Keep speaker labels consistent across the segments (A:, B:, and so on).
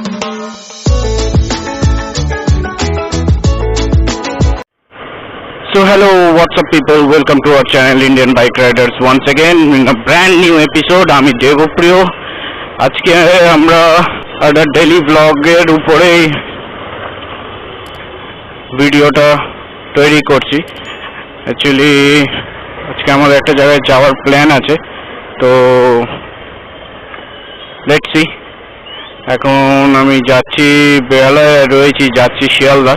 A: So hello, what's up people, welcome to our channel Indian Bike Riders once again in a brand new episode. আমি দেবপ্রিয়। আজকে আমরা একটা daily ব্লগের উপরে ভিডিওটা তৈরি করছি। অ্যাকচুয়ালি আজকে আমাদের একটা জায়গায় যাওয়ার প্ল্যান আছে, তো লেটস সি। এখন আমি যাচ্ছি, বেহালায় রয়েছি, যাচ্ছি শিয়ালদা।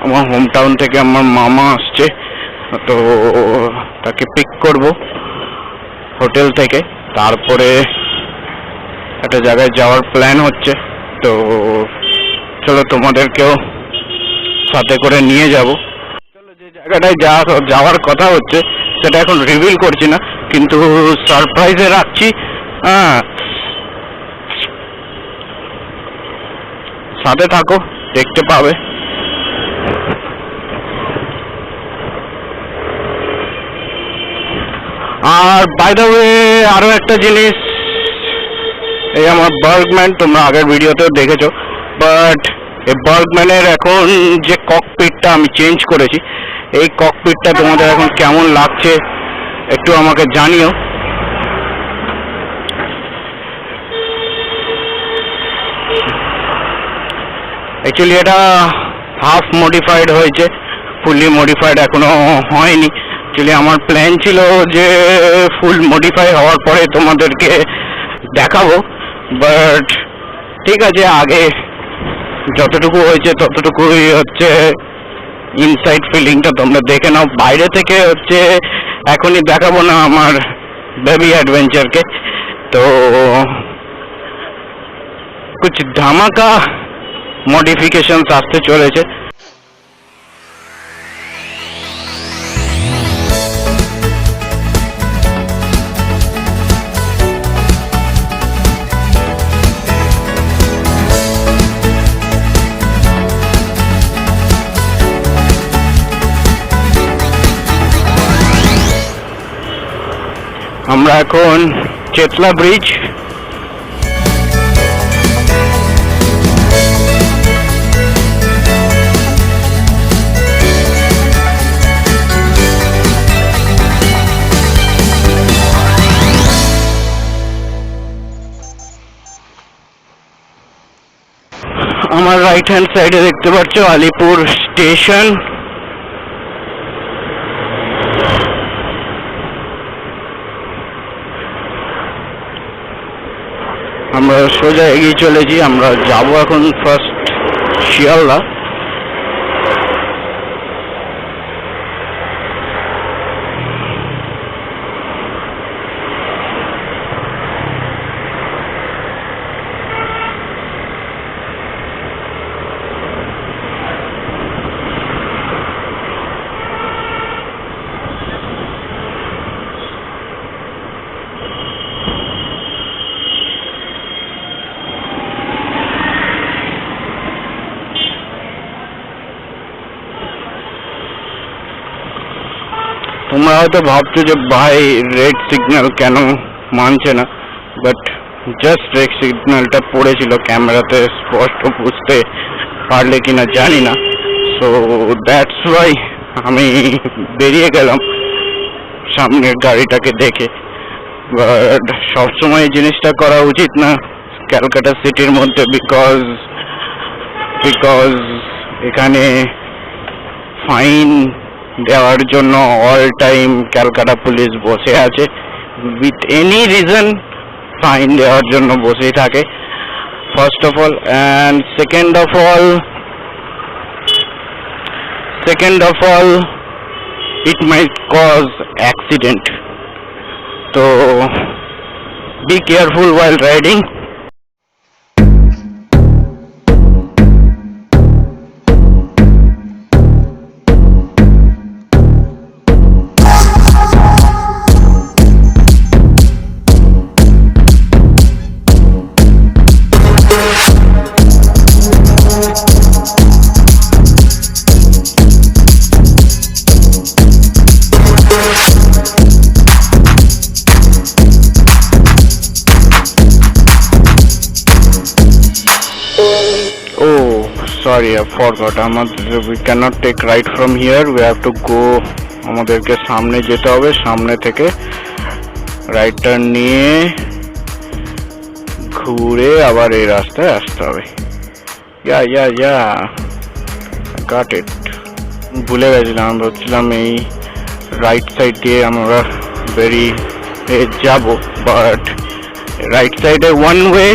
A: আমার হোম টাউন থেকে আমার মামা আসছে, তো তাকে পিক করব হোটেল থেকে, তারপরে একটা জায়গায় যাওয়ার প্ল্যান হচ্ছে। তো চলো তোমাদেরকেও সাথে করে নিয়ে যাব। চলো, যে জায়গাটায় যাওয়ার কথা হচ্ছে সেটা এখন রিভিল করছি না, কিন্তু সারপ্রাইজে রাখছি। সাথে থাকো, দেখতে পাবে। আর বাই দ্য ওয়ে আরো একটা জিনিস, এই আমার বার্গম্যান, তোমরা আগের ভিডিওতেও দেখেছো, বাট এই বার্গম্যানের এখন যে ককপিটটা আমি চেঞ্জ করেছি, এই ককপিটটা তোমাদের এখন কেমন লাগছে একটু আমাকে জানিও। অ্যাকচুয়ালি এটা হাফ মডিফাইড হয়েছে, ফুললি মডিফাইড এখনো হয়নি। অ্যাকচুয়ালি আমার প্ল্যান ছিল যে ফুল মডিফাই হওয়ার পরে তোমাদেরকে দেখাবো, বাট ঠিক আছে, আগে যতটুকু হয়েছে ততটুকুই হচ্ছে ইনসাইড ফিলিংটা তোমরা দেখে নাও। বাইরে থেকে হচ্ছে এখনই দেখাবো না আমার বেবি অ্যাডভেঞ্চারকে। তো কুছ ধামাকা মডিফিকেশন আসতে চলেছে। আমরা এখন চেতলা ব্রিজ, আমার রাইট হ্যান্ড সাইডে দেখতে পাচ্ছ আলিপুর স্টেশন। আমরা সোজা এগিয়ে চলেছি, আমরা যাবো এখন ফার্স্ট শিয়ালদা। তোমরা হয়তো ভাবছো যে ভাই রেড সিগন্যাল কেন মানছে না, বাট জাস্ট রেড সিগন্যালটা পড়েছিল, ক্যামেরাতে স্পষ্ট বুঝতে পারলে কিনা জানি না। সো দ্যাটস ওয়াই আমি বেরিয়ে গেলাম সামনের গাড়িটাকে দেখে। বাট সবসময় এই জিনিসটা করা উচিত না ক্যালকাটা সিটির মধ্যে, বিকজ এখানে ফাইন দেওয়ার জন্য অল টাইম ক্যালকাটা পুলিশ বসে আছে, উইথ এনি রিজন ফাইন দেওয়ার জন্য বসেই থাকে, first of all. And second of all it might cause accident. তো be careful while riding. sorry, I forgot. We cannot take right from here. We have to go. আমাদেরকে সামনে যেতে হবে, সামনে থেকে রাইট টার্ন নিয়ে ঘুরে আবার এই রাস্তায় আসতে হবে। ইয়া গট ইট। ভুলে গেছিলাম, ভাবছিলাম এই রাইট সাইড দিয়ে আমরা বেরিয়ে যাব, বাট রাইট সাইডে ওয়ান ওয়ে,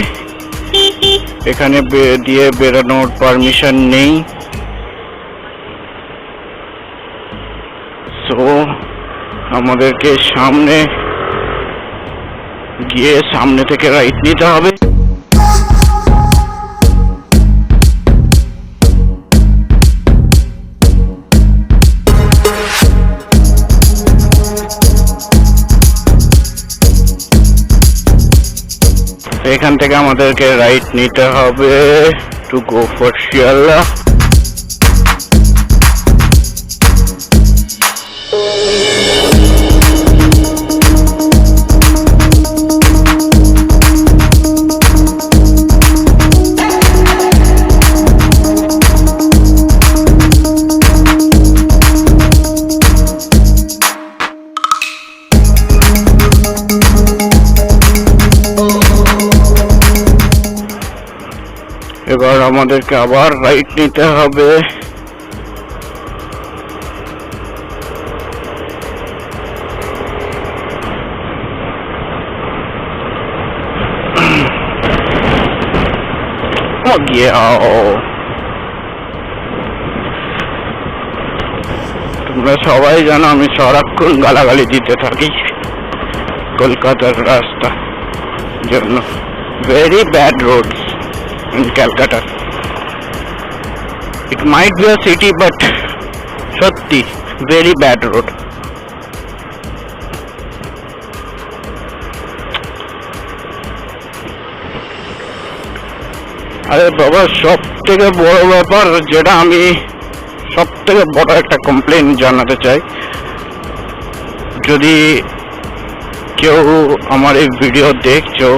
A: এখানে দিয়ে বেরোনোর পারমিশন নেই। সো আমাদেরকে সামনে গিয়ে সামনে থেকে রাইট নিতে হবে। এখান থেকে আমাদেরকে রাইট নিতে হবে টু গো ফর শিয়ালদা। এবার আমাদেরকে আবার রাইট নিতে হবে। তোমরা সবাই জানো আমি সারাক্ষণ গালাগালি দিতে থাকি কলকাতার রাস্তা জন্য। Very bad roads in Calcutta. It might be a city, but সত্যি very bad road. আরে বাবা, সব থেকে বড় ব্যাপার যেটা আমি সব থেকে বড় একটা কমপ্লেন জানাতে চাই, যদি কেউ আমার এই ভিডিও দেখছো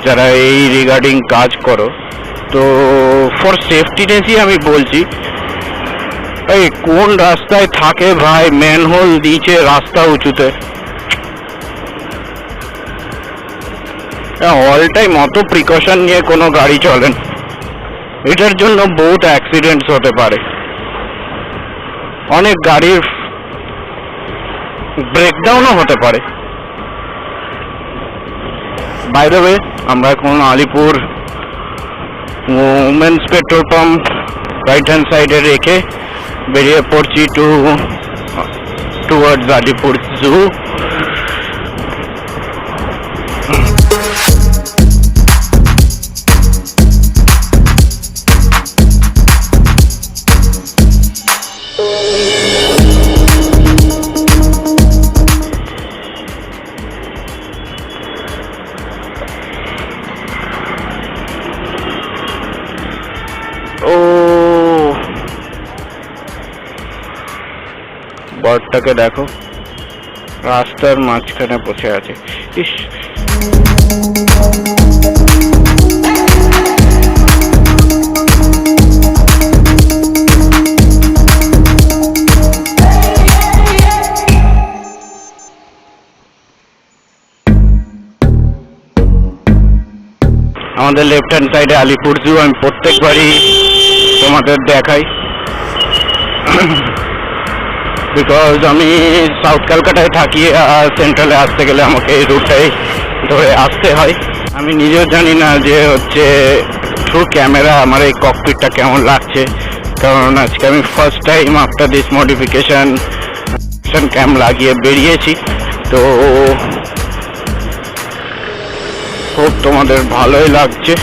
A: যারা এই রিগার্ডিং কাজ করো, তো ফর সেফটিনেসই আমি বলছি, এই কোন রাস্তায় থাকে ভাই, ম্যানহোল দিয়েছে রাস্তা উঁচুতে, অল টাইম অত প্রিকশন নিয়ে কোনো গাড়ি চলেন, এটার জন্য বহুত অ্যাক্সিডেন্টস হতে পারে, অনেক গাড়ির ব্রেকডাউনও হতে পারে। বাই দ্য ওয়ে, আমরা এখন Alipore women's petrol pump right hand সাইডে রেখে বেরিয়ে পড়ছি টুয়ার্ডস আলিপুর জু। বার্ডটাকে দেখো, রাস্তার মাঝখানে বসে আছে। ইস, আমাদের লেফট হ্যান্ড সাইডে আলিপুর জু আমি প্রত্যেকবারই তোমাদের দেখাই, বিকজ আমি সাউথ কলকাতায় থাকি আর সেন্ট্রালে আসতে গেলে আমাকে এই রুটটাই ধরে আসতে হয়। আমি নিজেও জানি না যে হচ্ছে থ্রু ক্যামেরা আমার এই ককপিটটা কেমন লাগছে, কারণ আজকে আমি first time after this modification cam লাগিয়ে বেরিয়েছি, তো খুব তোমাদের ভালোই লাগছে।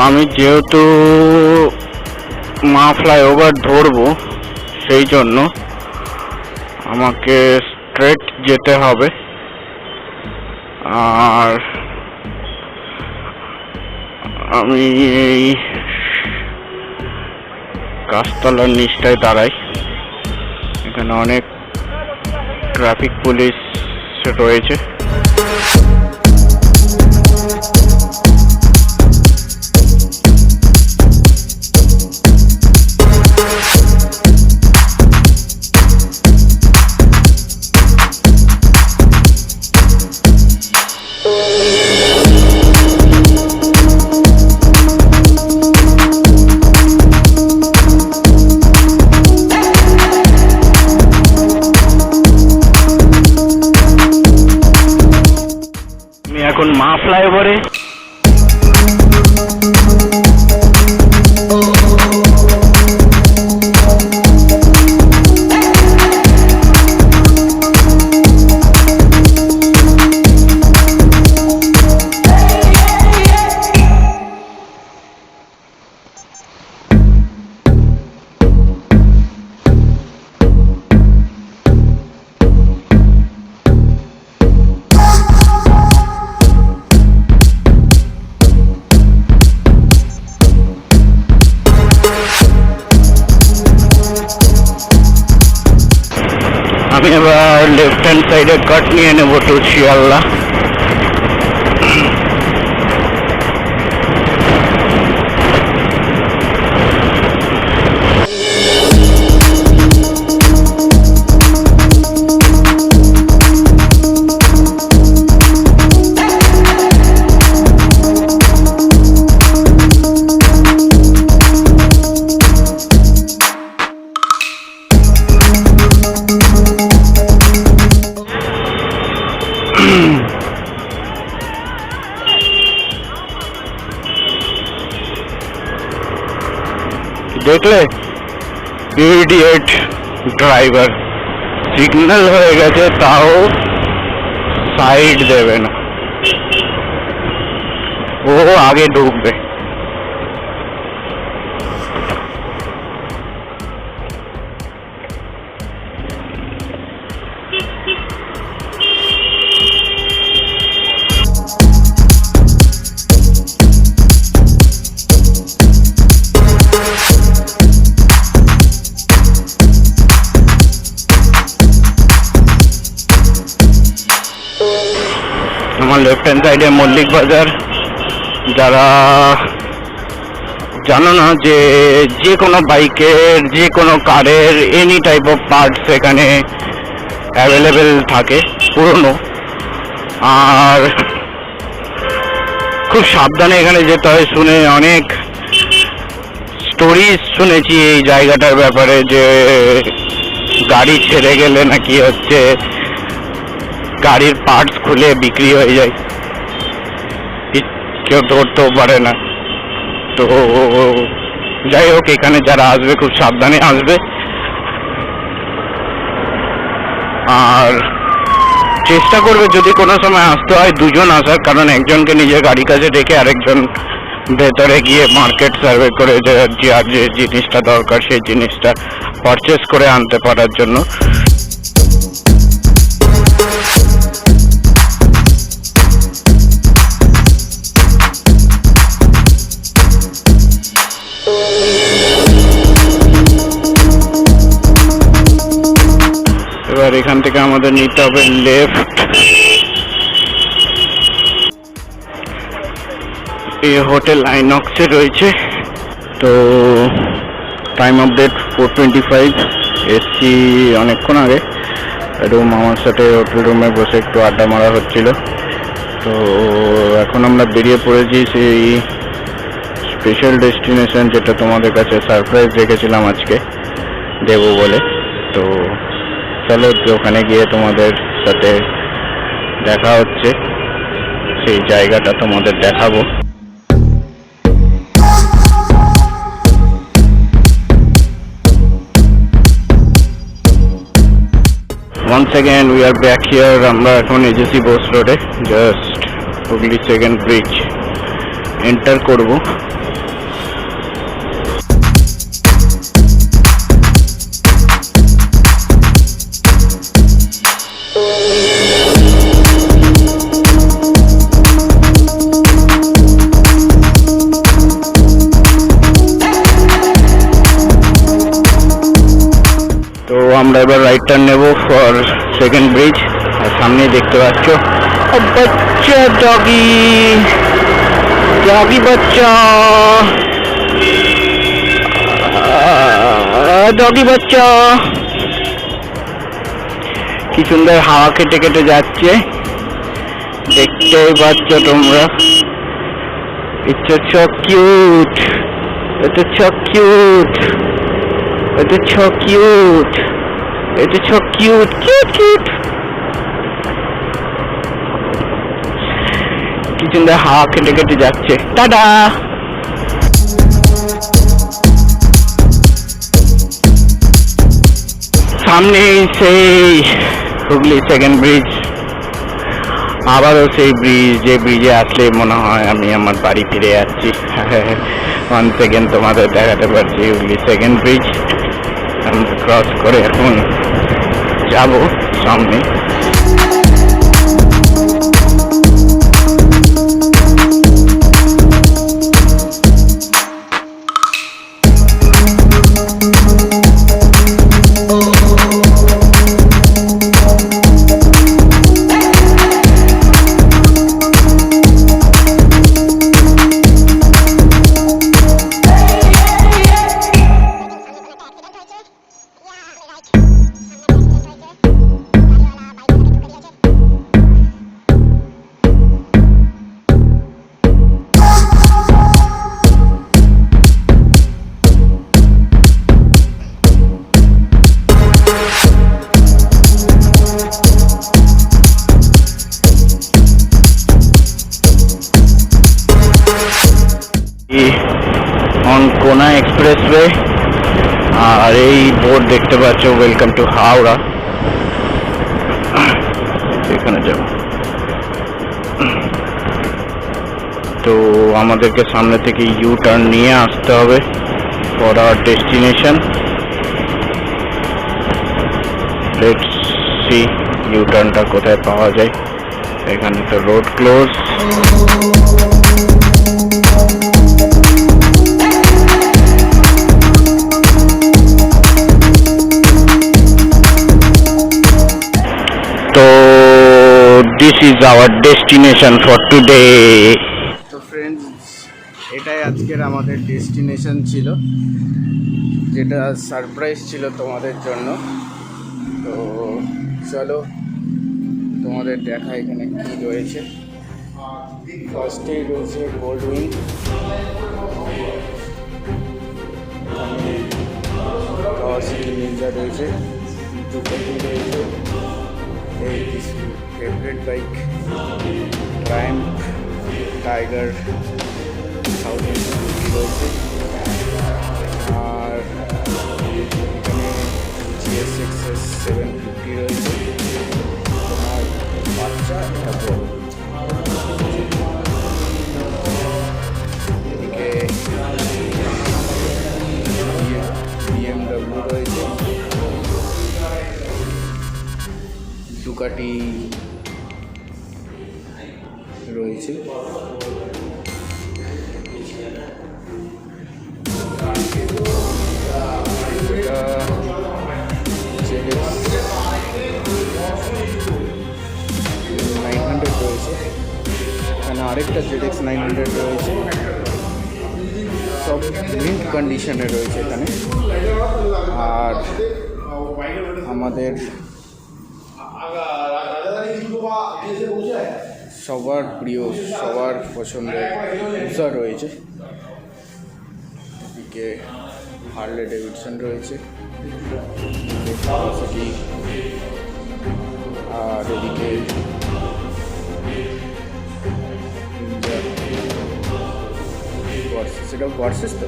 A: আমি যেহেতু মা ফ্লাইওভার ধরবো, সেই জন্য আমাকে স্ট্রেট যেতে হবে। আর আমি এই গাছতলার নিচটায় দাঁড়াই। এখানে অনেক ট্রাফিক পুলিশ রয়েছে। এখন মা ফ্লাইওভারে আমি এবার লেফট হ্যান্ড সাইডে কাট নিয়ে নেবো টু শিয়ালদা। দেখলে ইডিয়েট ড্রাইভার, সিগন্যাল হয়ে গেছে তাও সাইড দেবে না, ও আগে ঢুকবে। আমার লেফট হ্যান্ড সাইডে মল্লিক বাজার। যারা জানো না যে যে কোনো বাইকের যে কোনো কারের এনি টাইপ অফ পার্টস এখানে অ্যাভেলেবেল থাকে, পুরনো। আর খুব সাবধানে এখানে যেতে হয়। শুনে অনেক স্টোরিজ শুনেছি এই জায়গাটার ব্যাপারে, যে গাড়ি ছেড়ে গেলে নাকি হচ্ছে গাড়ির পার্টস খুলে বিক্রি হয়ে যায়, কেউ ধরতেও পারে না। তো যাই হোক, এখানে যারা আসবে খুব সাবধানে আসবে, আর চেষ্টা করবে যদি কোনো সময় আসতে হয় দুজন আসার, কারণ একজনকে নিজের গাড়ির কাছে রেখে আরেকজন ভেতরে গিয়ে মার্কেট সার্ভে করে যার যে জিনিসটা দরকার সেই জিনিসটা পারচেস করে আনতে পারার জন্য। এবার এখান থেকে আমাদের নিতে হবে লেফট। এই হোটেল আইনক্সে রয়েছে। তো টাইম আপডেট 4:25, এসছি অনেকক্ষণ আগে। একটু মামার সাথে হোটেল রুমে বসে একটু আড্ডা মারা হচ্ছিল। তো এখন আমরা বেরিয়ে পড়েছি সেই স্পেশাল ডেস্টিনেশন, যেটা তোমাদের কাছে সারপ্রাইজ রেখেছিলাম আজকে দেবো বলে। তো চলো ওখানে গিয়ে তোমাদের সাথে দেখা হচ্ছে, সেই জায়গাটা তোমাদের দেখাবো। Once again we are back here. আমরা এখন এজেসি বোস রোডে, just Hooghly second bridge enter করব। রাইট টার্ন নেব ফর সেকেন্ড ব্রিজ। আর সামনে দেখতে পাচ্ছ বাচ্চা ডগি, ডগি বাচ্চা, ডগি বাচ্চা কি সুন্দর হাওয়া কেটে কেটে যাচ্ছে, দেখতেই পাচ্ছ তোমরা। It's so cute. It's so cute. It's so cute. It's so cute. Cute. কি সুন্দর হাওয়া কেটে কেটে যাচ্ছে। টাটা। সামনে সেই হুগলি সেকেন্ড ব্রিজ, আবারও সেই ব্রিজ, যে ব্রিজে আসলে মনে হয় আমি আমার বাড়ি ফিরে যাচ্ছি। ওয়ান সেকেন্ড তোমাদের দেখাতে পারছি হুগলি সেকেন্ড ব্রিজ। আমরা ক্রস করে এখন যাব সামনে। কোনা এক্সপ্রেসওয়ে, আর এই বোর্ড দেখতে পাচ্ছ ওয়েলকাম টু হাওড়া। এখানে যাব তো আমাদেরকে সামনে থেকে ইউ টার্ন নিয়ে আসতে হবে for our destination. Let's see you টার্নটা কোথায় পাওয়া যায়। এখানে তো road close. This is our destination for today. তো ফ্রেন্ডস, এটাই আজকের আমাদের ডেস্টিনেশন ছিল, যেটা সারপ্রাইজ ছিল তোমাদের জন্য। তো চলো তোমাদের দেখা এখানে কি রয়েছে। ফার্স্টেই রয়েছে গোল্ড উইং, সিটি নিনজা রয়েছে, দুপাটি রয়েছে, এই ফেভারিট বাইক ট্রায়াম্ফ টাইগার 1000 রয়েছে, আর এখানে GSX 750 রয়েছে। তোমার বাচ্চা এটা বড়। এদিকে BMW রয়েছে, ডুকাটি রয়েছে, এখানে আরেকটা ZX 900 রয়েছে। সব মিন্ট কন্ডিশনে রয়েছে এখানে। আর আমাদের সবার প্রিয়, সবার পছন্দের উষা রয়েছে, এদিকে হার্লে ডেভিডসন রয়েছে, আর এদিকে সেটা ভার্সেস তো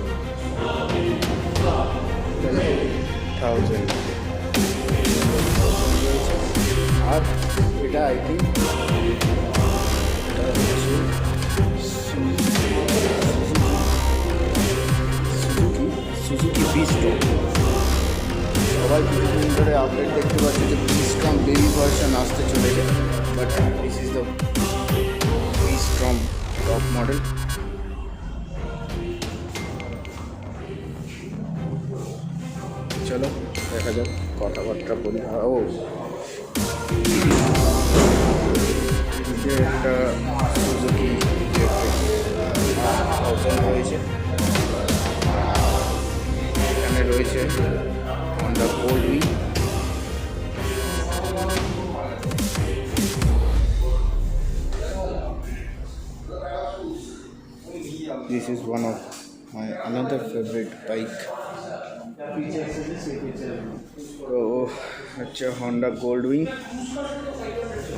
A: 1000 আর এটা আই থিঙ্ক সুজুকি বি-স্ট্রম। সবাই কিছুদিন ধরে আপডেট দেখতে পাচ্ছে যে বি-স্ট্রম বেবি ভার্সন আসতে চলেছে, but this is the B-storm top model. চলো দেখা যাক, কথাবার্তা বলি। ও একটা সুজুকি রয়েছে, এখানে রয়েছে Honda গোল্ডউইং, this is one of my another favorite bike. তো হচ্ছে হন্ডা গোল্ডউইং।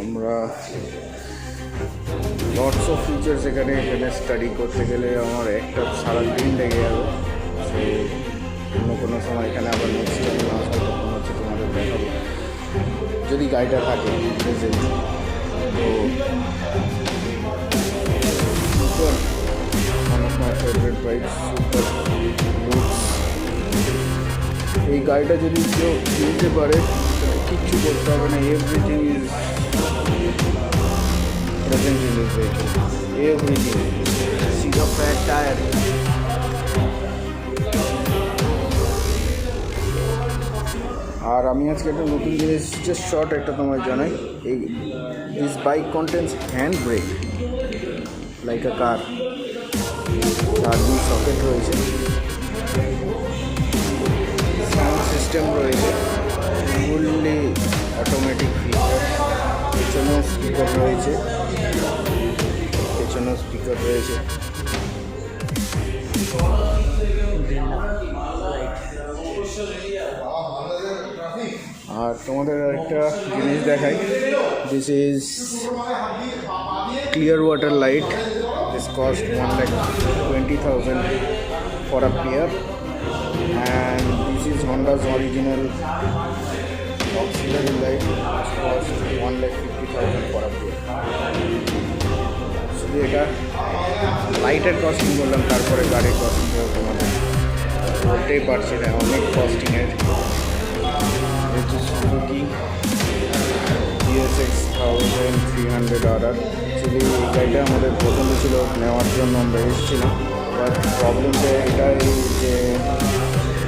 A: আমরা লটস অফ ফিচার্স এখানে স্টাডি করতে গেলে আমার একটা সারা দিন লেগে যাবে। সো অন্য কোনো সময় এখানে আবার নেক্সট টাইম আসার তখন হচ্ছে তোমাদের দেখাবো, যদি গাড়িটা থাকে প্রেজেন্ট। তো one of my favorite bikes, super looks। এই গাড়িটা যদি কেউ কিনতে পারে কিচ্ছু করতে হবে না, everything is present in this vehicle, everything. সিধা ফ্ল্যাট টায়ার। আর আমি আজকে একটা নতুন জিনিস জাস্ট শর্ট একটা তোমায় জানাই, এই this bike contains hand brake like a car. Charging socket রয়েছে, সাউন্ড সিস্টেম রয়েছে, ফুললি অটোমেটিক ফিচার, পেছনেও স্পিকার রয়েছে, আর তোমাদের একটা জিনিস দেখাই, this is clear water light. This cost 1,20,000 for a pair, and this is Honda's original auxiliary light, which cost 1,50,000 for a pair. শুধু এটা লাইটের কস্টিং বললাম, তারপরে গাড়ির কস্টিং তোমাদের বলতেই পারছি না, অনেক কস্টিংয়ের। সুজুকি GSX 1300 অ্যাকচুয়ালি এই গাড়িটা আমাদের পছন্দ ছিল, নেওয়ার জন্য আমরা এসেছিলাম। বাট প্রবলেমটা এটাই যে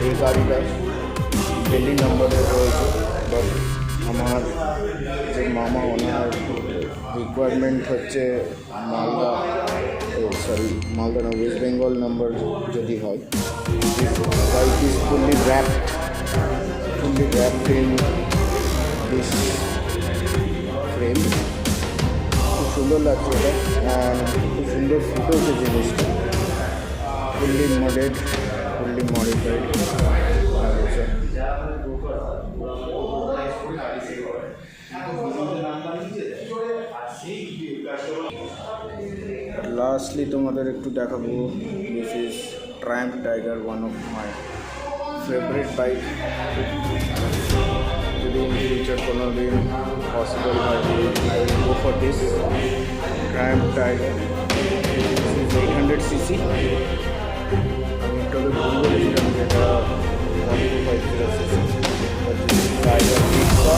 A: এই গাড়িটা পেন্ডিং নাম্বারে রয়েছে। বাট আমার যে মামা, ওনার রিকোয়ারমেন্ট হচ্ছে মালদা না, ওয়েস্ট বেঙ্গল নাম্বার যদি হয়। Bike is fully wrapped in this frame। খুব সুন্দর লাগছে এটা, অ্যান্ড খুব সুন্দর ফুটেছে জিনিসটা, fully modded, fully modified. Lastly তোমাদের একটু দেখাবো, this is Triumph Tiger, one of my favourite bike. যদি ইন ফিউচার কোনো দিন পসিবল হয়, I will go for this Triumph Tiger. This is 800cc। আমি একটু আগে ভুল বলেছিলাম যেটা 1250cc, but this is Tiger পিক্সা,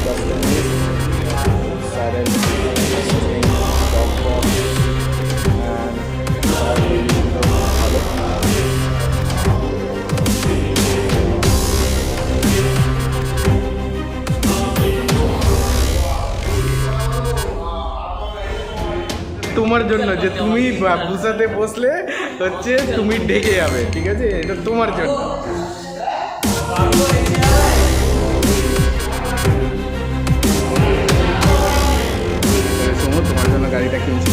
A: customized saddle, string, top box, and তোমার জন্য যে তুমি বুঝাতে বসলে হচ্ছে তুমি ডেকে যাবে, ঠিক আছে? এটা তোমার জন্য। তোমার জন্য গাড়িটা কিনছি।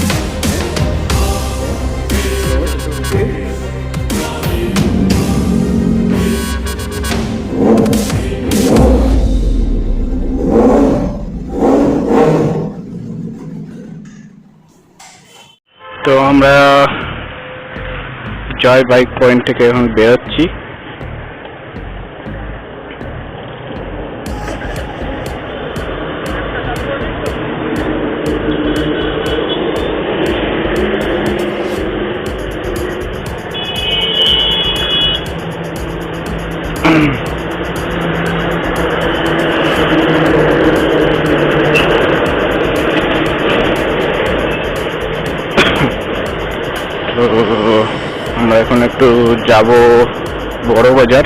A: তো আমরা জয় বাইক পয়েন্ট থেকে এখন বেরোচ্ছি। আমরা এখন এখন একটু যাব বড় বাজার।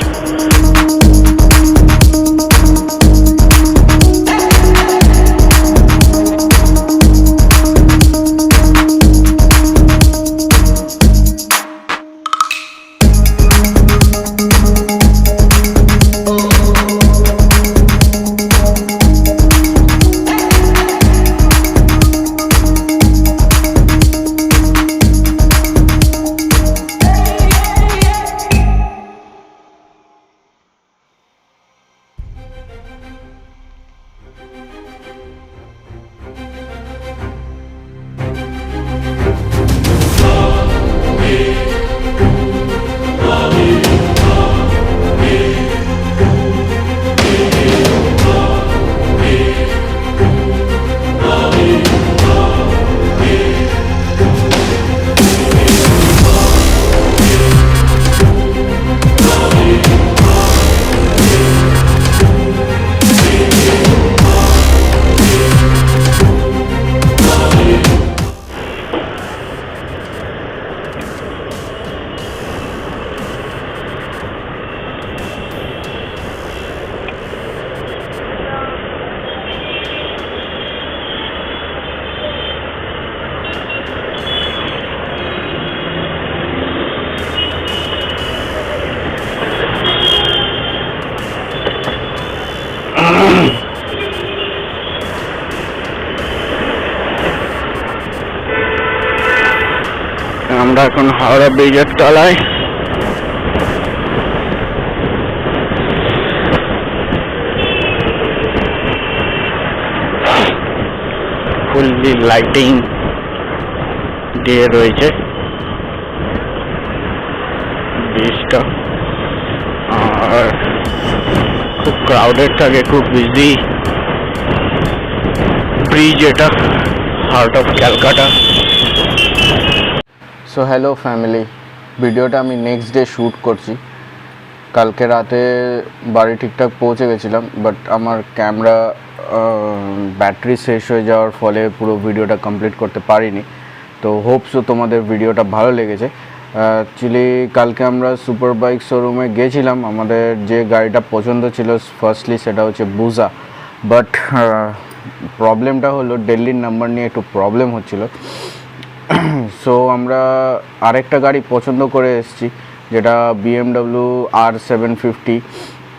A: আমরা এখন হাওড়া ব্রিজের তলায়। ফুললি লাইটিং দিয়ে রয়েছে ব্রিজটা, আর খুব ক্রাউডেড থাকে, খুব বিজি ব্রিজ এটা, heart of Calcutta. So hello family, ভিডিওটা আমি নেক্সট ডে শ্যুট করছি। কালকে রাতে বাড়ি ঠিকঠাক পৌঁছে গেছিলাম, বাট আমার ক্যামেরা ব্যাটারি শেষ হয়ে যাওয়ার ফলে পুরো ভিডিওটা কমপ্লিট করতে পারিনি। তো হোপসো তোমাদের ভিডিওটা ভালো লেগেছে। অ্যাকচুয়ালি কালকে আমরা সুপার বাইক শোরুমে গিয়েছিলাম, আমাদের যে গাড়িটা পছন্দ ছিল ফার্স্টলি সেটা হচ্ছে বুজা, বাট প্রবলেমটা হলো দিল্লির নাম্বার নিয়ে একটু প্রবলেম হচ্ছিল। সো আমরা আরেকটা গাড়ি পছন্দ করে এসেছি, যেটা BMW R750।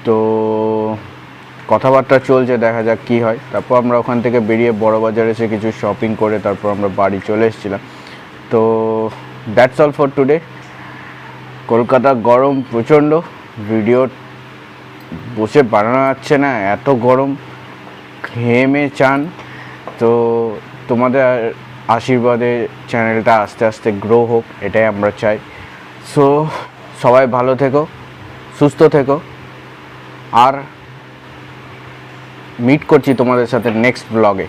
A: তো কথাবার্তা চলছে, দেখা যাক কী হয়। তারপর আমরা ওখান থেকে বেরিয়ে বড় বাজারে এসে কিছু শপিং করে তারপর আমরা বাড়ি চলে এসেছিলাম। তো that's all for today. Kolkata গরম প্রচণ্ড, ভিডিও বসে বানানো যাচ্ছে না, এত গরম, ঘেমে চান। তো তোমাদের আশীর্বাদে চ্যানেলটা আস্তে আস্তে গ্রো হোক, এটাই আমরা চাই। সো সবাই ভালো থেকো, সুস্থ থেকো, আর মিট করছি তোমাদের সাথে নেক্সট ব্লগে।